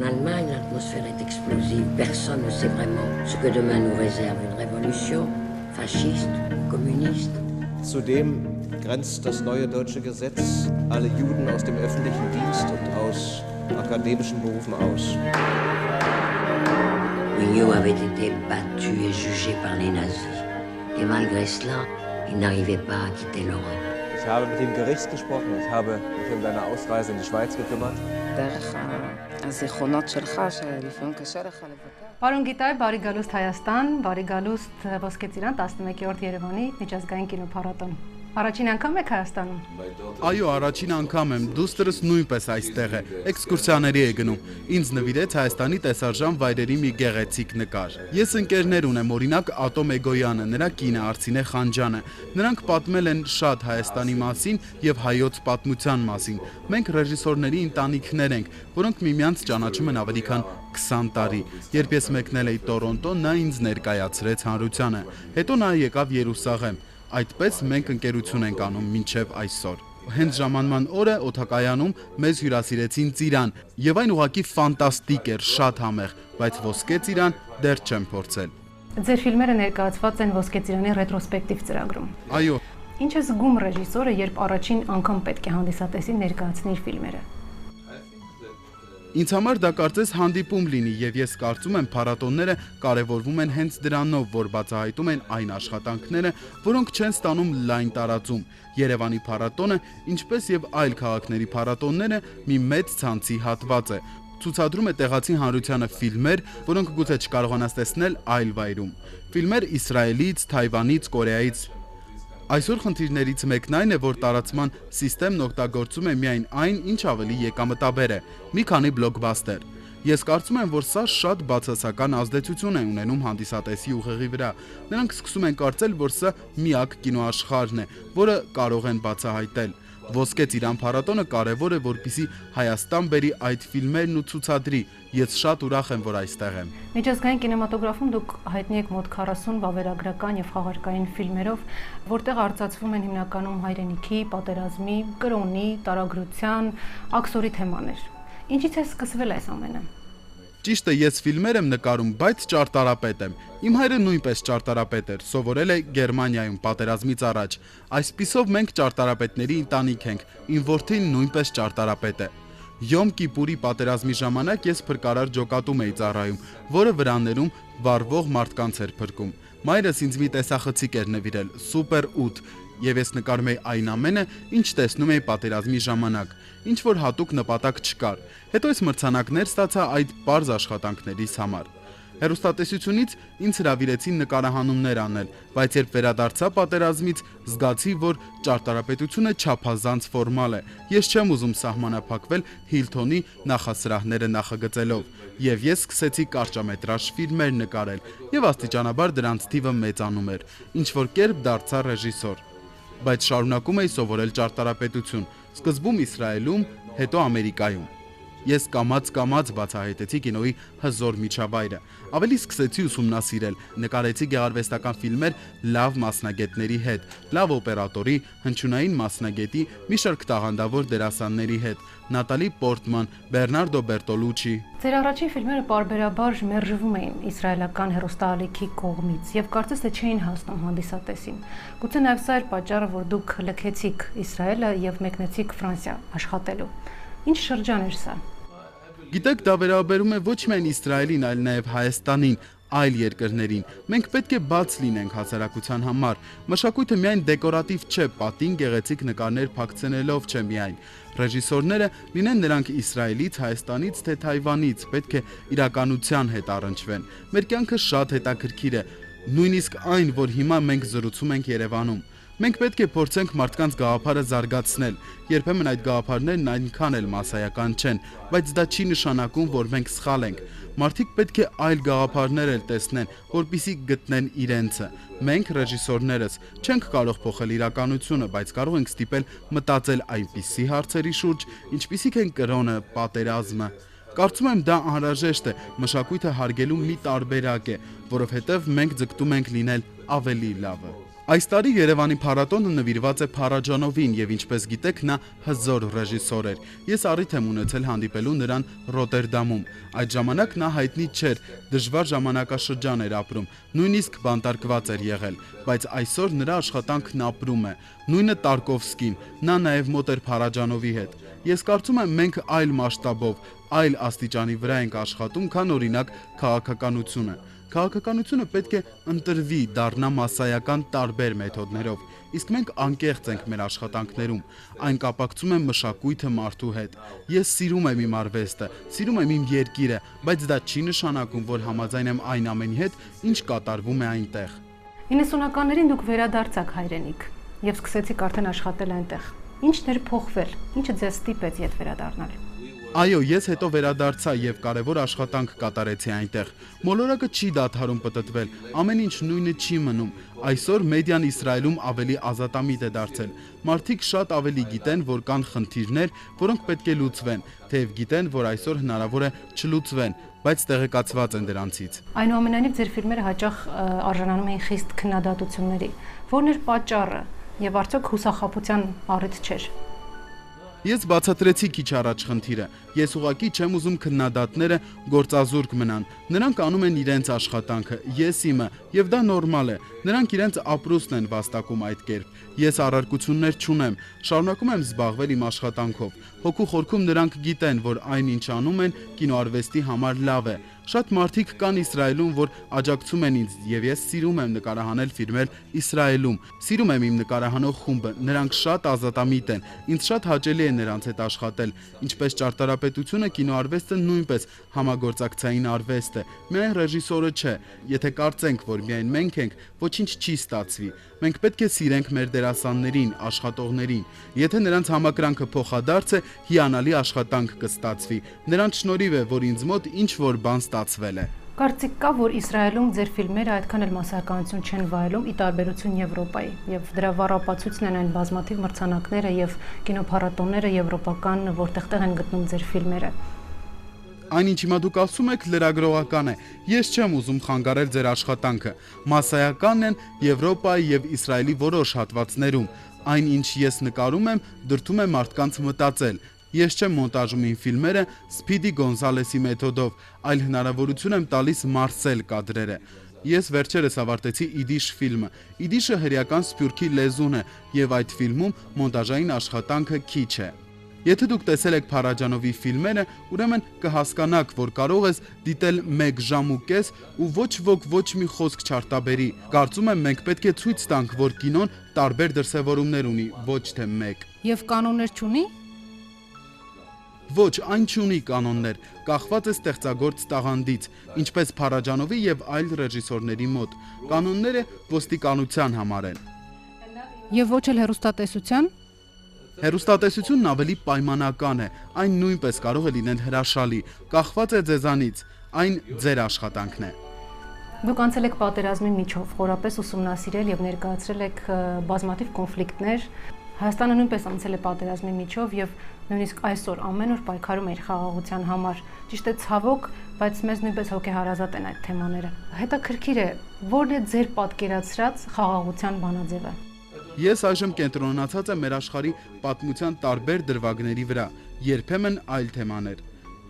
En Allemagne, l'atmosphère est explosive. Personne ne sait vraiment ce que demain nous réserve. Une révolution fasciste, communiste. Zudem grenzt das neue deutsche Gesetz alle Juden aus dem öffentlichen Dienst und aus akademischen Berufen aus. L'Union avait été battue et jugée par les nazis. Et malgré cela, il n'arrivait pas à quitter l'Europe. Ich habe mit dem Gericht gesprochen, ich habe mich um deine Ausreise in die Schweiz gekümmert. Պարոն Գիտայ, բարի գալուստ Հայաստան, բարի գալուստ Ոսկե ծիրան 11-րդ Երևանի միջազգային կինոփառատոն։ Առաջին անգամ եք Հայաստանում։ Այո, առաջին անգամ եմ, դուստրս նույնպես այստեղ է, էքսկուրսիաների է գնում։ Ինձ նվիրեց Հայաստանի տեսարժան վայրերի մի գեղեցիկ նկար։ Ես ընկերներ ունեմ, օրինակ Ատոմ Էգոյանը, նրա կինը Արցինե Խանջյանը։ Նրանք պատմել են շատ Հայաստանի մասին եւ հայոց պատմության մասին։ Մենք ռեժիսորների ընտանիքներ ենք, որոնք միմյանց ճանաչում են ավելի քան 20 տարի։ Երբ ես մեկնել էի Տորոնտո, նա ինձ ներկայացրեց հանրությանը։ Հետո նա եկավ Երուսաղեմ։ Այդպես մենք ընկերություն ենք անում մինչև այսօր։ Հենց ժամանման օրը օդակայանում մեզ հյուրասիրեցին ծիրան, եւ այն ուղղակի ֆանտաստիկ էր, շատ համեղ, բայց ոսկե ծիրան դեռ չեմ փորձել։ Ձեր ֆիլմերը ներկայացված են Ոսկե ծիրանի ռետրոսպեկտիվ ծրագրում։ Այո, Ինչ է զգում ռեժիսորը, երբ առաջին անգամ պետք է հանդիսատեսին ներկայացնի իր ֆիլմերը։ Ինձ համար դա կարծես հանդիպում լինի, եւ ես կարծում եմ փառատոնները կարևորվում են հենց դրանով, որ բացահայտում են այն աշխատանքները, որոնք չեն ստանում լայն տարածում։ Երևանի փառատոնը, ինչպես եւ այլ քաղաքների փառատոնները, մի մեծ ցանցի հատված է։ Ցուցադրում է տեղացի հանրությանը ֆիլմեր, որոնք գուցե չկարողանաս տեսնել այլ վայրում։ Ֆիլմեր Իսրայելից, Թայվանից, Կորեայից։ Այսօր խնդիրներից մեկն այն է, որ տարածման սիստեմն օգտագործում է միայն այն, ինչ ավելի եկամտաբեր է՝ մի քանի բլոկբաստեր։ Ես կարծում եմ, որ սա շատ բացասական ազդեցություն է ունենում հանդիսատեսի ուղեղի վրա։ Նրանք սկսում են կարծել, որ սա միակ կինոաշխարհն է, որը կարող են բացահայտել։ Ոսկե ծիրան փառատոնը կարևոր է, որպեսզի Հայաստան բերի այդ ֆիլմերն ու ցուցադրի։ Ես շատ ուրախ եմ, որ այստեղ եմ։ Միջազգային կինեմատոգրաֆում դուք հայտնի եք մոտ 40 վավերագրական եւ խաղարկային ֆիլմերով, որտեղ արծացվում են հիմնականում հայրենիքի, պատերազմի, կրոնի, տարագրության, աքսորի թեմաներ։ Ինչից է սկսվել այս ամենը։ Ճիշտ է, ես ֆիլմեր եմ նկարում, բայց ճարտարապետ եմ։ Իմ հայրը նույնպես ճարտարապետ էր, սովորել է Գերմանիայում պատերազմից առաջ։ Այսպիսով մենք ճարտարապետների ընտանիք ենք։ Իմ որդին նույնպես ճարտարապետ է։ Յոմ Կիպուրի պատերազմի ժամանակ ես փրկարար ջոկատում էի ծառայում, որը վրաններում վառվող մարդկանց էր փրկում։ Մայրս ինձ մի տեսախցիկ էր նվիրել, Սուպեր 8, եւ ես նկարում էի այն ամենը, ինչ տեսնում էի պատերազմի ժամանակ, ինչ որ հատուկ նպատակ չկար։ Հետո ես մրցանակներ ստացա այդ པարզ աշխատանքներիս համար։ Հեռուստատեսությունից ինձ հրավիրեցին նկարահանումներ անել, բայց երբ վերադարձա պատերազմից, զգացի, որ ճարտարապետությունը չափազանց ֆորմալ է։ Ես չեմ ուզում սահմանափակվել Հիլթոնի նախասրահները նախագծելով, եւ ես սկսեցի կարճամետրաժ ֆիլմեր նկարել, եւ աստիճանաբար դրանց թիվը մեծանում էր, ինչ որ կերպ դարձա ռեժիսոր։ Բայց շարունակում էի սովորել ճարտարապետություն, սկզբում Իսրայելում, հետո Ամերիկայում։ Ես կամաց բացահայտեցի կինոյի հզոր միջավայրը, ավելի սկսեցի ուսումնասիրել, նկարեցի գեղարվեստական ֆիլմեր լավ մասնագետների հետ, լավ օպերատորի, հնչյունային մասնագետի, մի շարք տաղանդավոր դերասանների հետ, Նատալի Պորտման, Բերնարդո Բերտոլուչի։ Ձեր առաջին ֆիլմերը պարբերաբար մերժվում էին իսրայելական հեռուստաալիքի կողմից եւ կարծես թե չէին հասնում հանդիսատեսին։ Գուցե նաեւ սա էր պատճառը, որ դուք լքեցիք Իսրայելը եւ մեկնեցիք Ֆրանսիա աշխատելու։ Ինչ շրջան էր սա։ Գիտեք, դա վերաբերում է ոչ միայն Իսրայելին, այլ նաև Հայաստանին, այլ երկրներին։ Մենք պետք է բաց լինենք հասարակության համար։ Մշակույթը միայն դեկորատիվ չէ, պատին գեղեցիկ նկարներ փակցնելով չէ միայն։ Ռեժիսորները, լինեն նրանք Իսրայելից, Հայաստանից, թե Թայվանից, պետք է իրականության հետ առնչվեն։ Մեր կյանքը շատ հետաքրքիր է, նույնիսկ այն, որ հիմա մենք զրուցում ենք Երևանում։ Մենք պետք է փորձենք մարդկանց գաղափարը զարգացնել։ Երբեմն այդ գաղափարներն այնքան էլ մասսայական չեն, բայց դա չի նշանակում, որ մենք սխալ ենք։ Մարդիկ պետք է այլ գաղափարներ էլ տեսնեն, որպեսզի գտնեն իրենցը։ Մենք ռեժիսորներս չենք կարող փոխել իրականությունը, բայց կարող ենք ստիպել մտածել այնպիսի հարցերի շուրջ, ինչպիսիք են կրոնը, պատերազմը։ Կարծում եմ դա անհրաժեշտ է, մշակույթը հարգելու մի տարբերակ է, որովհետև մենք ձգտում ենք լինել ավելի լավը։ Այս տարի Երևանի փառատոնը նվիրված է Փարաջանովին եւ ինչպես գիտեք նա հզոր ռեժիսոր էր։ Ես առիթ եմ ունեցել հանդիպելու նրան Ռոտերդամում։ Այդ ժամանակ նա հայտնի չէր, դժվար ժամանակաշրջան էր ապրում, նույնիսկ բանտարկված էր եղել, բայց այսօր նրա աշխատանքն ապրում է։ Նույնը Տարկովսկին, նա նաեւ մոտ էր Փարաջանովի հետ։ Ես կարծում եմ մենք այլ մասշտաբով, այլ աստիճանի վրա ենք աշխատում, քան օրինակ քաղաքականությունը։ Քաղաքականությունը պետք է ընտրվի, դառնա մասսայական տարբեր մեթոդներով, իսկ մենք անկեղծ ենք մեր աշխատանքներում, այն կապակցում է մշակույթը մարդու հետ։ Ես սիրում եմ իմ արվեստը, սիրում եմ իմ երկիրը, բայց դա չի նշանակում, որ համաձայն եմ այն ամենի հետ, ինչ կատարվում է այնտեղ։ 90-ականներին դուք վերադարձաք հայրենիք եւ սկսեցիք արդեն աշխատել այնտեղ։ Ինչն էր փոխվել, ինչը ձեզ ստիպեց ետ վերադառնալ։ Այո, ես հետո վերադարձա եւ կարևոր աշխատանք կատարեցի այնտեղ։ Մոլորակը չի դադարում պտտվել, ամեն ինչ նույնը չի մնում։ Այսօր մեդիան Իսրայելում ավելի ազատամիտ է դարձել։ Մարդիկ շատ ավելի գիտեն, որ կան խնդիրներ, որոնք պետք է լուծվեն, թեև գիտեն, որ այսօր հնարավոր է չլուծվեն, բայց տեղեկացված են դրանցից։ Այնուամենայնիվ ձեր ֆիլմերը հաճախ արժանանում էին խիստ քննադատությունների։ Որն էր պատճառը եւ արդյոք հուսախաբության առիթ չէր։ Ես բացատրեցի քիչ առաջ խնդիրը։ Ես ուղղակի չեմ ուզում քննադատները գործազուրկ մնան։ Նրանք անում են իրենց աշխատանքը, ես իմը, եւ դա նորմալ է։ Նրանք իրենց ապրուստն են վաստակում այդ կերպ։ Ես առարկություններ չունեմ, շարունակում եմ զբաղվել իմ աշխատանքով։ Հոգու խորքում նրանք գիտեն, որ այն ինչ անում են կինոարվեստի համար լավ է։ Շատ մարդիկ կան Իսրայելում, որ աջակցում են ինձ, եւ ես սիրում եմ նկարահանել ֆիլմեր Իսրայելում։ Սիրում եմ իմ նկարահանող խումբը, նրանք շատ ազատամիտ են։ Ինձ շատ հաճելի է նրանց հետ աշխատել, ինչպես ճարտարապետությունը, կինոարվեստը նույնպես համագործակցային արվեստ է։ Միայն ռեժիսորը չէ։ Եթե կարծենք, որ միայն մենք ենք, ոչինչ չի ստացվի։ Մենք պետք է սիրենք մեր դերասաններին, աշխատողներին։ Եթե նրանց համակրանքը փոխադարձ է, հիանալի աշխատանք կստացվի։ Նրանց շնորհիվ է, որ ինձ մոտ ինչ որ բան ստացվել է։ Կարծիք կա, որ Իսրայելում ձեր ֆիլմերը այդքան էլ մասսայականություն չեն վայելում ի տարբերություն Եվրոպայի, եւ դրա վառապացույցն են այն բազմաթիվ մրցանակները եւ կինոփառատոները եվրոպական, որտեղտեղ են գտնում ձեր ֆիլմերը։ Այնինչ հիմա դուք ասում եք լրագրողական է։ Ես չեմ ուզում խանգարել ձեր աշխատանքը։ Մասսայականն են Եվրոպայի եւ Իսրայելի որոշ հատվածներում։ Այն ինչ ես նկարում եմ, դրդում է մարդկանց մտածել։ Ես չեմ մոնտաժում իմ ֆիլմերը Սփիդի Գոնզալեսի մեթոդով, այլ հնարավորություն եմ տալիս մարսել կադրերը։ Ես վերջերս ավարտեցի Իդիշ ֆիլմը։ Իդիշը հրեական սփյուռքի լեզուն է եւ այդ ֆիլմում մոնտաժային աշխատանքը քիչ է։ Եթե դուք տեսել եք Փարաջանովի ֆիլմերը, ուրեմն կհասկանաք, որ կարող ես դիտել 1 ժամ ու կես ու ոչ ոք ոչ մի խոսք չարտաբերի։ Կարծում եմ մենք պետք է ցույց տանք, որ կինոն տարբեր դրսևորումներ ունի, ոչ թե մեկ։ Եվ կանոններ չունի։ Ոչ, այն չունի կանոններ, կախված է ստեղծագործ տաղանդից, ինչպես Փարաջանովի եւ այլ ռեժիսորների մոտ։ Կանոնները ոստիկանության համար են։ Եվ ոչ էլ հեռուստատեսության։ Հեռուստատեսությունն ավելի պայմանական է, այն նույնպես կարող է լինել հրաշալի, կախված է ձեզանից, այն ձեր աշխատանքն է։ Դուք անցել եք պատերազմի միջով, խորապես ուսումնասիրել եւ ներկայացրել եք բազմաթիվ կոնֆլիկտներ։ Հայաստանը նույնպես անցել է պատերազմի միջով եւ նույնիսկ այսօր ամեն օր պայքարում է իր խաղաղության համար։ Ճիշտ է, ցավոք, բայց մեզ նույնպես հոգեհարազատ են այդ թեմաները։ Հետաքրքիր է, ո՞րն է ձեր պատկերացրած խաղաղության բանաձևը։ Ես այժմ կենտրոնացած եմ մեր աշխարհի պատմության տարբեր դրվագների վրա, երբեմն այլ թեմաներ։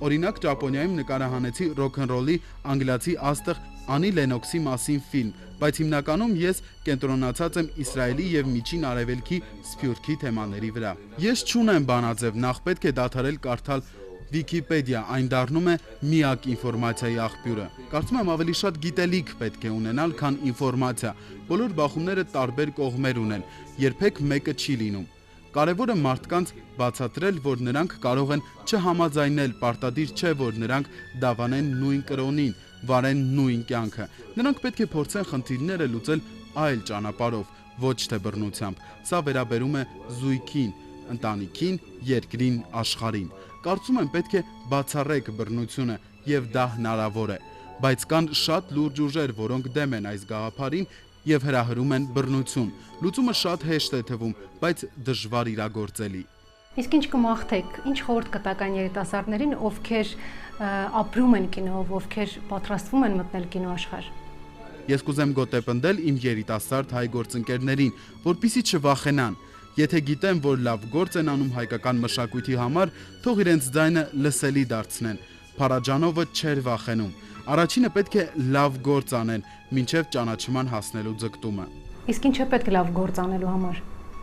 Օրինակ Ճապոնիայում նկարահանեցի ռոքընռոլի անգլիացի աստղ Անի Լենոքսի մասին ֆիլմ, բայց հիմնականում ես կենտրոնացած եմ Իսրայելի եւ Միջին Արևելքի սփյուռքի թեմաների վրա։ Ես չունեմ բանաձև, նախ պետք է դադարել կարդալ Վիկիպեդիա, այն դառնում է միակ ինֆորմացիայի աղբյուրը։ Կարծում եմ ավելի շատ գիտելիք պետք է ունենալ, քան ինֆորմացիա։ Բոլոր բախումները տարբեր կողմեր ունեն, երբեք մեկը չի լինում։ Կարևորը մարդկանց բացատրել, որ նրանք կարող են չհամաձայնել, պարտադիր չէ, որ նրանք դավանեն նույն կրոնին, վարեն նույն կյանքը։ Նրանք պետք է փորձեն խնդիրները լուծել այլ ճանապարհով, ոչ թե բռնությամբ։ Սա վերաբերում է զույգին, ընտանիքին, երկրին, աշխարհին։ Կարծում եմ պետք է բացառեք բռնությունը եւ դա հնարավոր է, բայց կան շատ լուրջ ուժեր, որոնք դեմ են այս գաղափարին եւ հրահրում են բռնություն։ Լուծումը շատ հեշտ է թվում, բայց դժվար իրագործելի։ Իսկ ինչ կմաղթեք, ինչ խորհուրդ կտաք այն երիտասարդներին, ովքեր ապրում են կինոով, ովքեր պատրաստվում են մտնել կինոաշխարհ։ Ես կուզեմ գոտեպնդել իմ երիտասարդ հայ գործընկերներին, որպեսզի չվախենան։ Եթե գիտեն, որ լավ գործ են անում հայկական մշակույթի համար, թող իրենց ձայնը լսելի դարձնեն։ Փարաջանովը չէր վախենում։ Առաջինը պետք է լավ գործ անեն, մինչև ճանաչման հասնելու ձգտումը։ Իսկ ինչ է պետք լավ գործ անելու համար։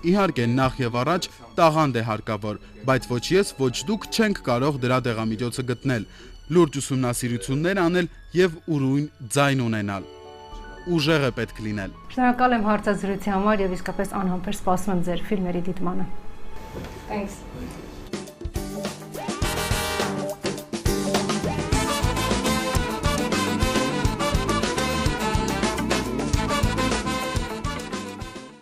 Իհարկե, նախ եւ առաջ տաղանդ է հարկավոր, բայց ոչ ես, ոչ դուք չենք կարող դրա դեղամիջոցը գտնել, լուրջ ուսումնասիրություններ անել եւ ուրույն ձայն ունենալ։ Ուժեղ է պետք լինել։ Շնորհակալ եմ հարցազրույցի համար եւ իսկապես անհամբեր սպասում եմ ձեր ֆիլմերի դիտմանը։ Thanks.